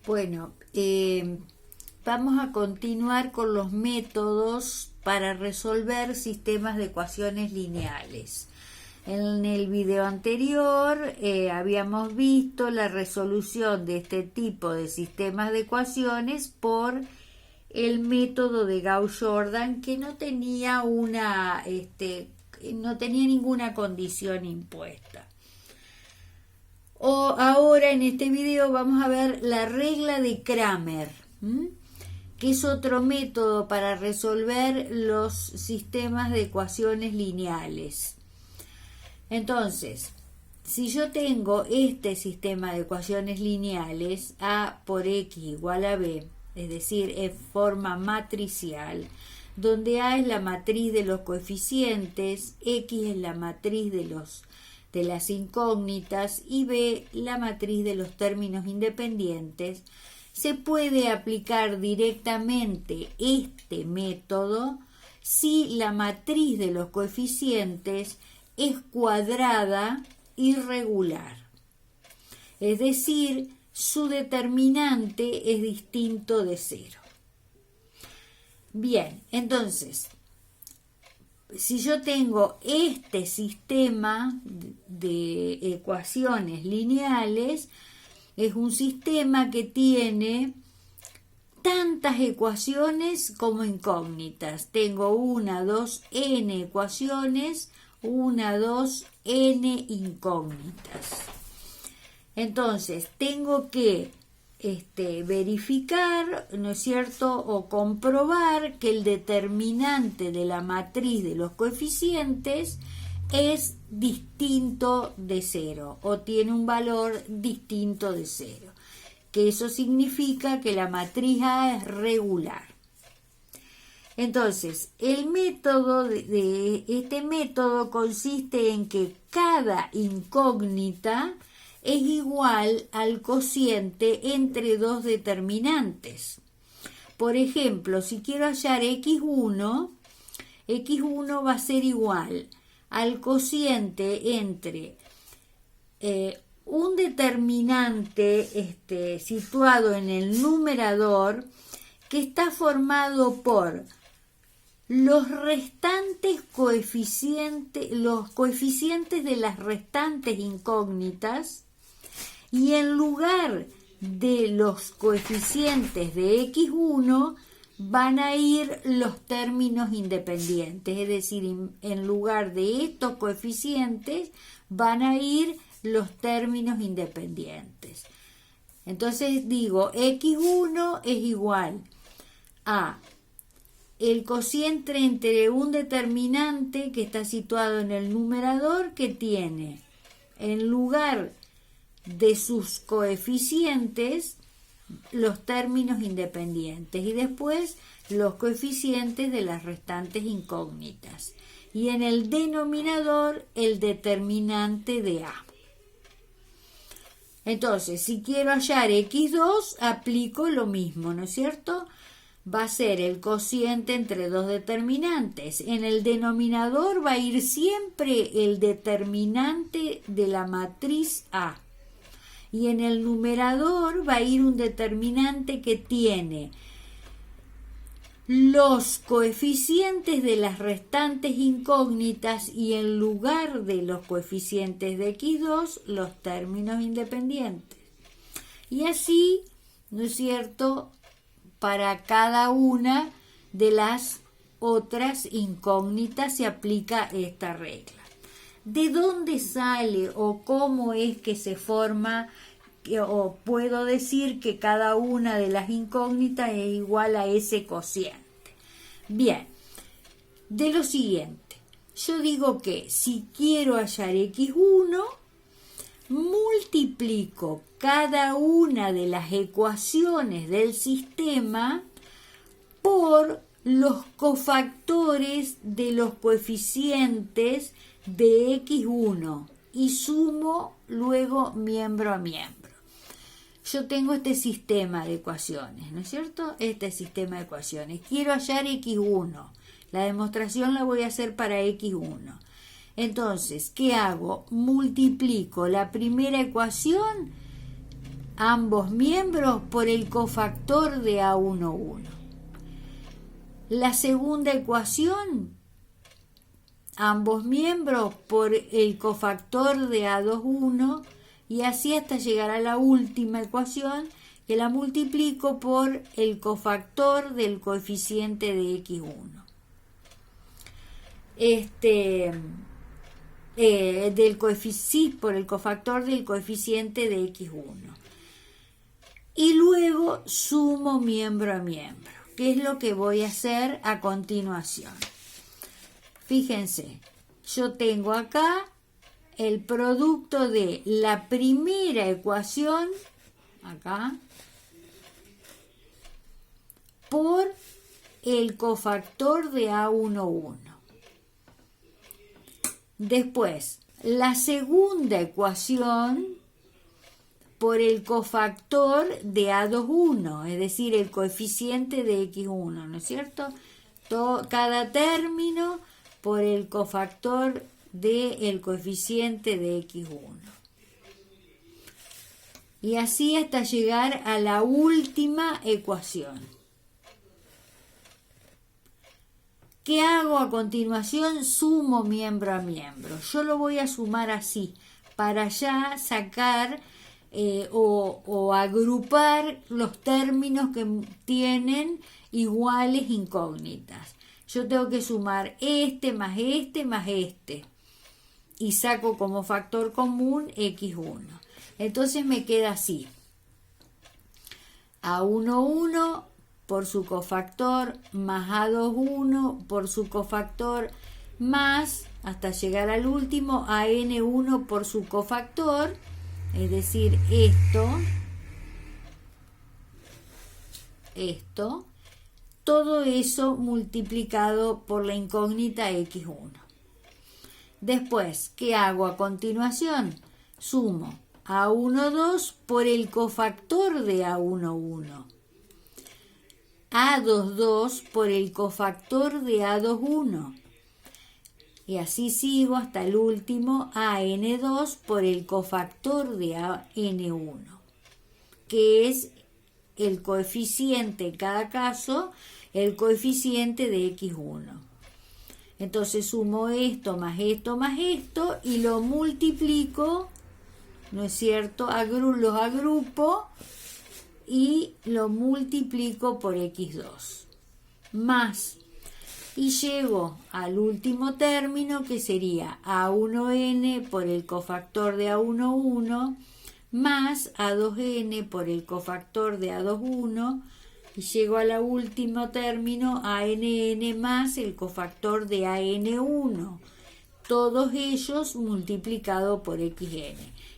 Bueno, vamos a continuar con los métodos para resolver sistemas de ecuaciones lineales. En el video anterior habíamos visto la resolución de este tipo de sistemas de ecuaciones por el método de Gauss-Jordan, que no tenía no tenía ninguna condición impuesta. Ahora en este video vamos a ver la regla de Cramer, que es otro método para resolver los sistemas de ecuaciones lineales. Entonces, si yo tengo este sistema de ecuaciones lineales, A por X igual a B, es decir, en forma matricial, donde A es la matriz de los coeficientes, X es la matriz de las incógnitas y B la matriz de los términos independientes, se puede aplicar directamente este método si la matriz de los coeficientes es cuadrada y regular, es decir, su determinante es distinto de cero. Bien, entonces, si yo tengo este sistema de ecuaciones lineales, es un sistema que tiene tantas ecuaciones como incógnitas. Tengo 1, 2, n ecuaciones, 1, 2, n incógnitas. Entonces, tengo que verificar, ¿no es cierto?, o comprobar que el determinante de la matriz de los coeficientes es distinto de cero o tiene un valor distinto de cero, que eso significa que la matriz A es regular. Entonces, el método este método consiste en que cada incógnita es igual al cociente entre dos determinantes. Por ejemplo, si quiero hallar x1 va a ser igual al cociente entre un determinante situado en el numerador que está formado por los coeficientes de las restantes incógnitas, y en lugar de los coeficientes de x1 van a ir los términos independientes, es decir, en lugar de estos coeficientes van a ir los términos independientes. Entonces digo, x1 es igual a el cociente entre un determinante que está situado en el numerador, que tiene, en lugar de sus coeficientes, los términos independientes, y después los coeficientes de las restantes incógnitas, y en el denominador el determinante de A. Entonces, si quiero hallar x2, aplico lo mismo, ¿no es cierto? Va a ser el cociente entre dos determinantes. En el denominador va a ir siempre el determinante de la matriz A. Y en el numerador va a ir un determinante que tiene los coeficientes de las restantes incógnitas y en lugar de los coeficientes de x2, los términos independientes. Y así, ¿no es cierto?, para cada una de las otras incógnitas se aplica esta regla. ¿De dónde sale o cómo es que se forma, o puedo decir que cada una de las incógnitas es igual a ese cociente? Bien, de lo siguiente, yo digo que si quiero hallar x1, multiplico cada una de las ecuaciones del sistema por los cofactores de los coeficientes de x1 y sumo luego miembro a miembro. Yo tengo este sistema de ecuaciones, ¿no es cierto? Este sistema de ecuaciones. Quiero hallar x1. La demostración la voy a hacer para x1. Entonces, ¿qué hago? Multiplico la primera ecuación ambos miembros por el cofactor de A11. La segunda ecuación, ambos miembros por el cofactor de A21, y así hasta llegar a la última ecuación, que la multiplico por el cofactor del coeficiente de X1. Por el cofactor del coeficiente de X1. Y luego sumo miembro a miembro, que es lo que voy a hacer a continuación. Fíjense, yo tengo acá el producto de la primera ecuación, acá, por el cofactor de A11. Después, la segunda ecuación por el cofactor de A21, es decir, el coeficiente de X1, ¿no es cierto? Cada término por el cofactor del coeficiente de X1. Y así hasta llegar a la última ecuación. ¿Qué hago a continuación? Sumo miembro a miembro. Yo lo voy a sumar así, para ya sacar o agrupar los términos que tienen iguales incógnitas. Yo tengo que sumar este más este más este. Y saco como factor común X1. Entonces me queda así. A11 por su cofactor más A21 por su cofactor más, hasta llegar al último, AN1 por su cofactor, es decir, esto, todo eso multiplicado por la incógnita X1. Después, ¿qué hago a continuación? Sumo A12 por el cofactor de A11. A22 por el cofactor de A21. Y así sigo hasta el último, AN2 por el cofactor de AN1, que es el coeficiente, en cada caso, el coeficiente de X1. Entonces sumo esto más esto más esto y lo multiplico, ¿no es cierto? Los agrupo y lo multiplico por X2. Más. Y llego al último término, que sería A1n por el cofactor de A11 más A2n por el cofactor de A21. Y llego al último término, ANN más el cofactor de AN1. Todos ellos multiplicado por XN.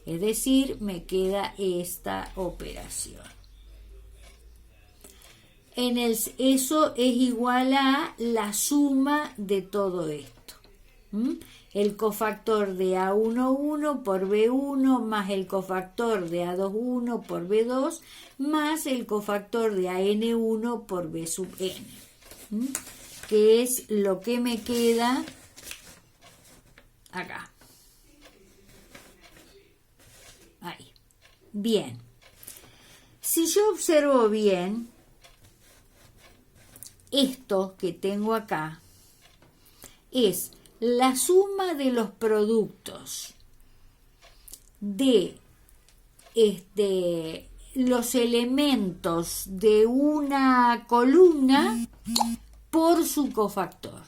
Es decir, me queda esta operación. Eso es igual a la suma de todo esto. El cofactor de A11 por B1 más el cofactor de A21 por B2 más el cofactor de AN1 por B sub n. Que es lo que me queda acá. Ahí. Bien. Si yo observo bien, esto que tengo acá es la suma de los productos de los elementos de una columna por su cofactor.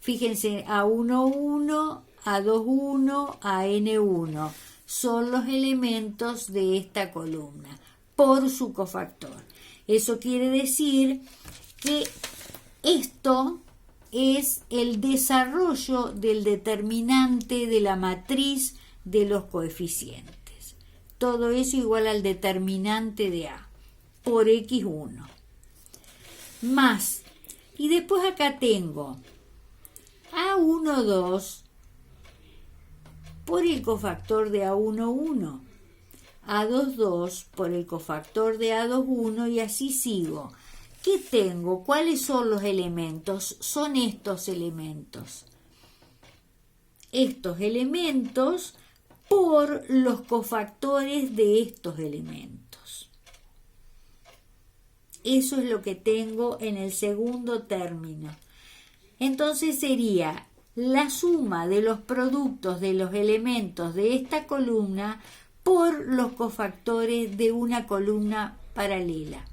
Fíjense, A11, A21, AN1 son los elementos de esta columna por su cofactor. Eso quiere decir que esto es el desarrollo del determinante de la matriz de los coeficientes. Todo eso igual al determinante de A por X1. Más. Y después acá tengo A12 por el cofactor de A11. A22 por el cofactor de A21 y así sigo. ¿Qué tengo? ¿Cuáles son los elementos? Son estos elementos. Estos elementos por los cofactores de estos elementos. Eso es lo que tengo en el segundo término. Entonces sería la suma de los productos de los elementos de esta columna por los cofactores de una columna paralela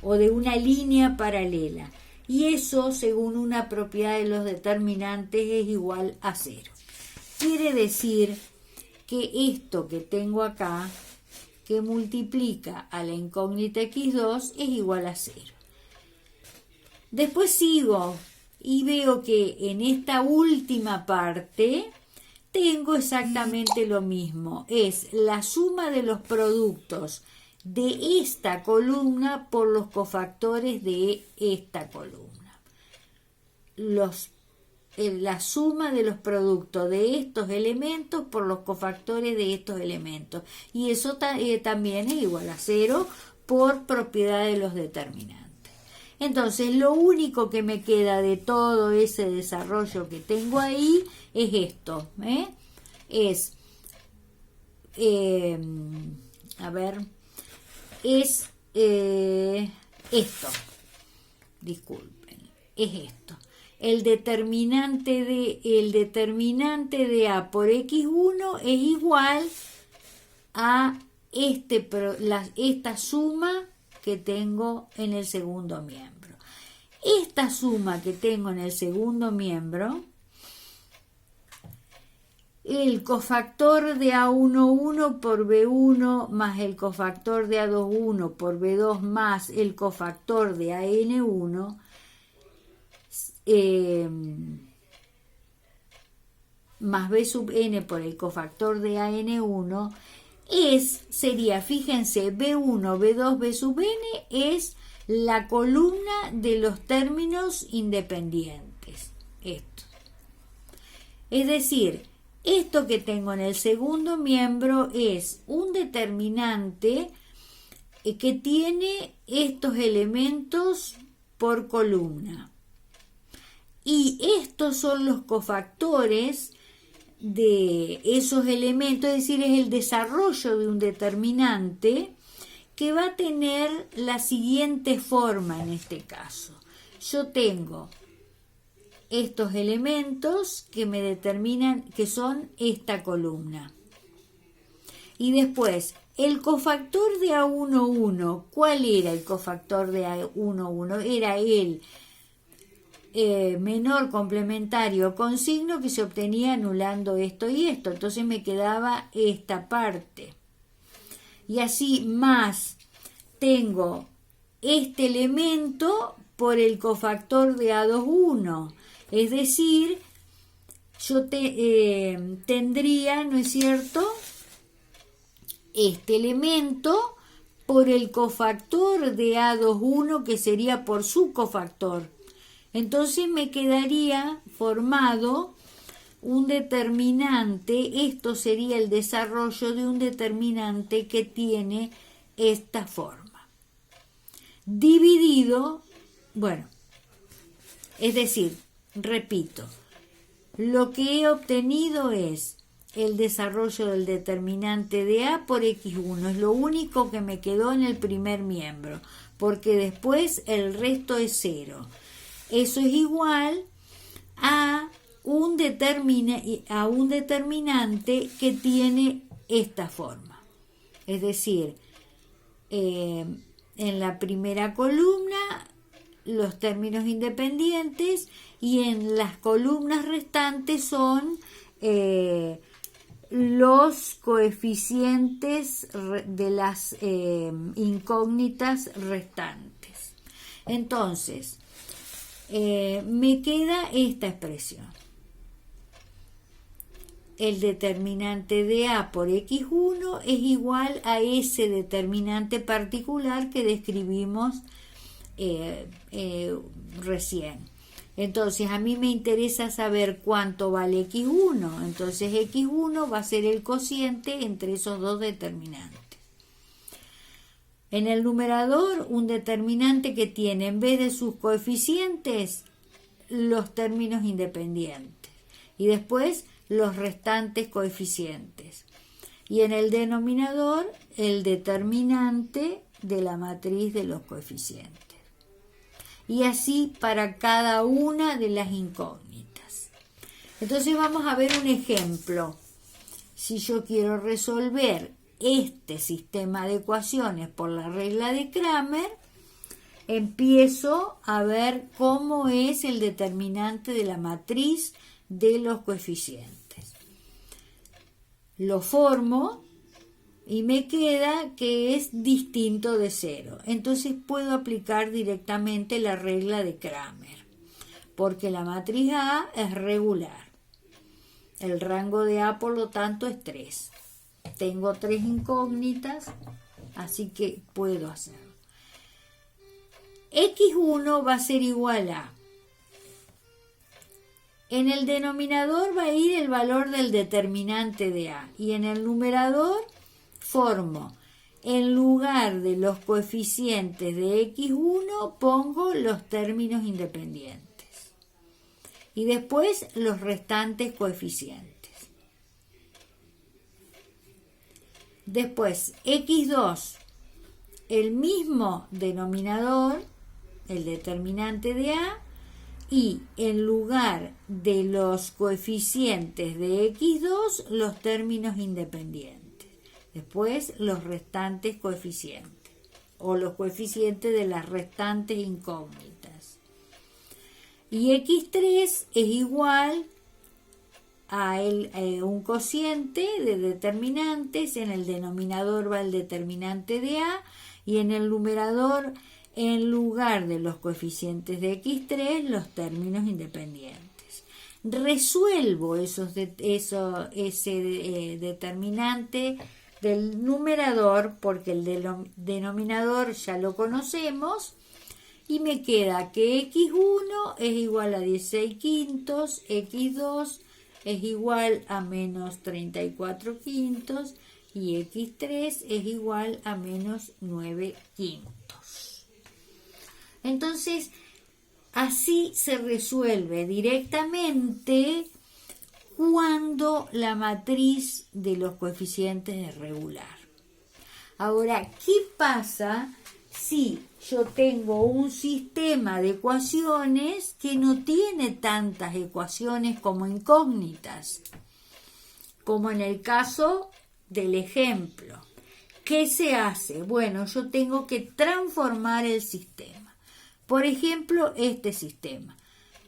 o de una línea paralela. Y eso, según una propiedad de los determinantes, es igual a 0. Quiere decir que esto que tengo acá, que multiplica a la incógnita x2, es igual a 0. Después sigo y veo que en esta última parte tengo exactamente lo mismo. Es la suma de los productos de esta columna por los cofactores de esta columna. La suma de los productos de estos elementos por los cofactores de estos elementos. Y eso también es igual a 0 por propiedad de los determinantes. Entonces, lo único que me queda de todo ese desarrollo que tengo ahí es esto. Es esto. Disculpen, es esto. El determinante de A por X1 es igual a esta suma que tengo en el segundo miembro. Esta suma que tengo en el segundo miembro, el cofactor de A11 por B1 más el cofactor de A21 por B2 más el cofactor de AN1, más B sub n por el cofactor de AN1, sería, fíjense, B1, B2, B sub n es la columna de los términos independientes. Esto. Es decir, esto que tengo en el segundo miembro es un determinante que tiene estos elementos por columna. Y estos son los cofactores de esos elementos, es decir, es el desarrollo de un determinante que va a tener la siguiente forma en este caso. Yo tengo estos elementos que me determinan que son esta columna. Y después, el cofactor de A11, ¿cuál era el cofactor de A11? Era el menor complementario con signo que se obtenía anulando esto y esto. Entonces me quedaba esta parte. Y así más tengo este elemento por el cofactor de A21. Es decir, yo tendría, ¿no es cierto?, este elemento por el cofactor de A21, que sería por su cofactor. Entonces me quedaría formado un determinante, esto sería el desarrollo de un determinante que tiene esta forma. Dividido, bueno, es decir, repito, lo que he obtenido es el desarrollo del determinante de A por X1, es lo único que me quedó en el primer miembro, porque después el resto es 0. Eso es igual a un determinante que tiene esta forma. Es decir, en la primera columna los términos independientes y en las columnas restantes son los coeficientes de las incógnitas restantes. Entonces, me queda esta expresión. El determinante de A por X1 es igual a ese determinante particular que describimos recién. Entonces, a mí me interesa saber cuánto vale X1. Entonces, X1 va a ser el cociente entre esos dos determinantes. En el numerador, un determinante que tiene en vez de sus coeficientes los términos independientes y después los restantes coeficientes. y en el denominador el determinante de la matriz de los coeficientes. Y así para cada una de las incógnitas. Entonces vamos a ver un ejemplo. Si yo quiero resolver este sistema de ecuaciones por la regla de Cramer, empiezo a ver cómo es el determinante de la matriz de los coeficientes. Lo formo y me queda que es distinto de 0. Entonces puedo aplicar directamente la regla de Cramer, porque la matriz A es regular. El rango de A, por lo tanto, es 3. Tengo 3 incógnitas, así que puedo hacerlo. X1 va a ser igual a... En el denominador va a ir el valor del determinante de A y en el numerador formo, en lugar de los coeficientes de X1, pongo los términos independientes y después los restantes coeficientes. Después, X2, el mismo denominador, el determinante de A, y en lugar de los coeficientes de X2, los términos independientes. Después los restantes coeficientes o los coeficientes de las restantes incógnitas. Y X3 es igual a un cociente de determinantes. En el denominador va el determinante de A y en el numerador, en lugar de los coeficientes de X3, los términos independientes. Resuelvo ese determinante del numerador, porque el denominador ya lo conocemos, y me queda que X1 es igual a 16 quintos, X2 es igual a menos 34 quintos y X3 es igual a menos 9 quintos. Entonces, así se resuelve directamente cuando la matriz de los coeficientes es regular. Ahora, ¿qué pasa si yo tengo un sistema de ecuaciones que no tiene tantas ecuaciones como incógnitas? Como en el caso del ejemplo. ¿Qué se hace? Bueno, yo tengo que transformar el sistema. Por ejemplo, este sistema.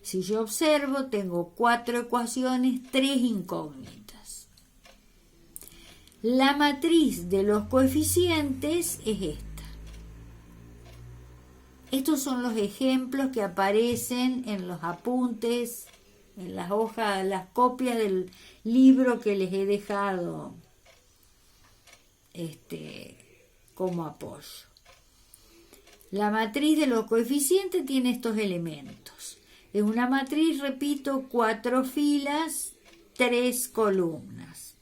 Si yo observo, tengo 4 ecuaciones, 3 incógnitas. La matriz de los coeficientes es esta. Estos son los ejemplos que aparecen en los apuntes, en las hojas, las copias del libro que les he dejado como apoyo. La matriz de los coeficientes tiene estos elementos. Es una matriz, repito, 4 filas, 3 columnas.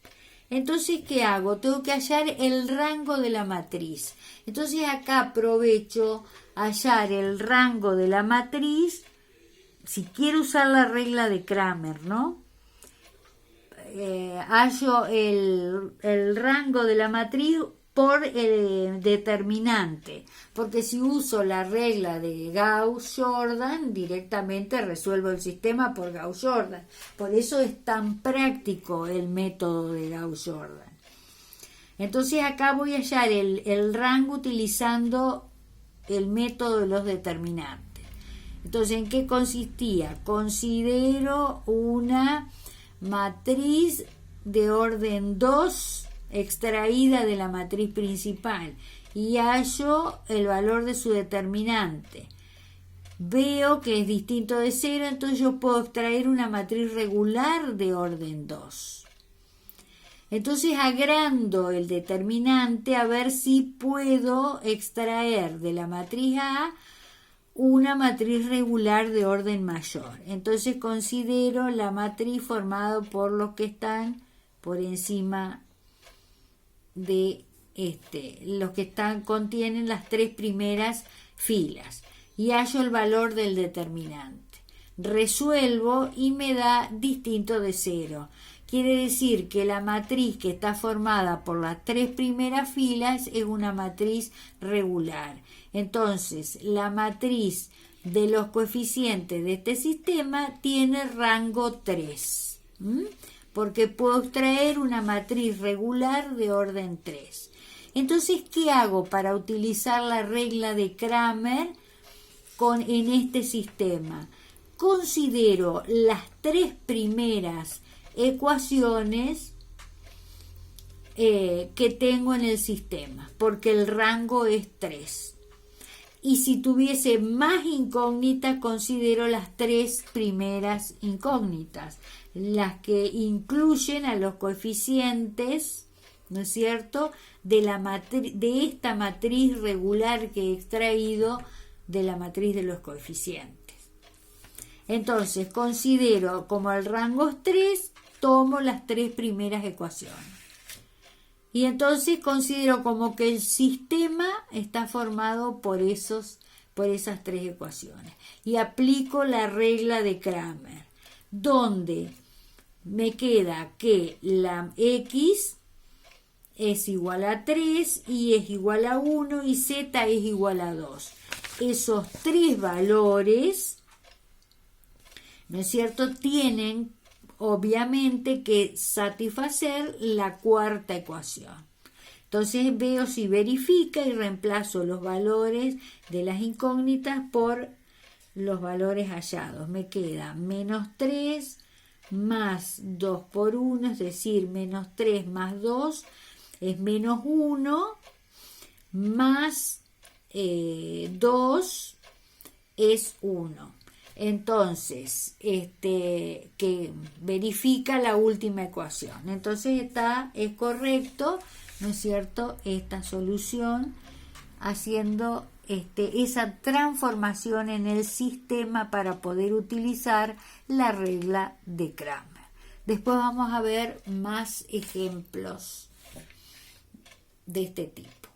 Entonces, ¿qué hago? Tengo que hallar el rango de la matriz. Entonces, acá aprovecho hallar el rango de la matriz, si quiero usar la regla de Cramer, ¿no? Hallo el rango de la matriz por el determinante, porque si uso la regla de Gauss-Jordan, directamente resuelvo el sistema por Gauss-Jordan. Por eso es tan práctico el método de Gauss-Jordan. Entonces acá voy a hallar el rango utilizando el método de los determinantes. Entonces, ¿en qué consistía? Considero una matriz de orden 2 extraída de la matriz principal y hallo el valor de su determinante. Veo que es distinto de 0, entonces yo puedo extraer una matriz regular de orden 2. Entonces agrando el determinante a ver si puedo extraer de la matriz A una matriz regular de orden mayor. Entonces considero la matriz formada por los que están por encima de los que contienen las 3 primeras filas y hallo el valor del determinante. Resuelvo y me da distinto de 0. quiere decir que la matriz que está formada por las 3 primeras filas es una matriz regular. Entonces, la matriz de los coeficientes de este sistema tiene rango 3, porque puedo extraer una matriz regular de orden 3. Entonces, ¿qué hago para utilizar la regla de Cramer en este sistema? Considero las 3 primeras ecuaciones que tengo en el sistema, porque el rango es 3. Y si tuviese más incógnitas, considero las 3 primeras incógnitas, las que incluyen a los coeficientes, ¿no es cierto?, de esta matriz regular que he extraído de la matriz de los coeficientes. Entonces, considero como el rango es 3, tomo las 3 primeras ecuaciones. Y entonces considero como que el sistema está formado por esas 3 ecuaciones. Y aplico la regla de Cramer, donde me queda que la X es igual a 3, Y es igual a 1 y Z es igual a 2. Esos 3 valores, ¿no es cierto?, tienen obviamente que satisfacer la cuarta ecuación. Entonces veo si verifica y reemplazo los valores de las incógnitas por los valores hallados. Me queda menos 3 más 2 por 1, es decir, menos 3 más 2 es menos 1, más 2 es 1. Entonces, que verifica la última ecuación. Entonces es correcto, ¿no es cierto?, esta solución, haciendo esa transformación en el sistema para poder utilizar la regla de Cramer. Después vamos a ver más ejemplos de este tipo.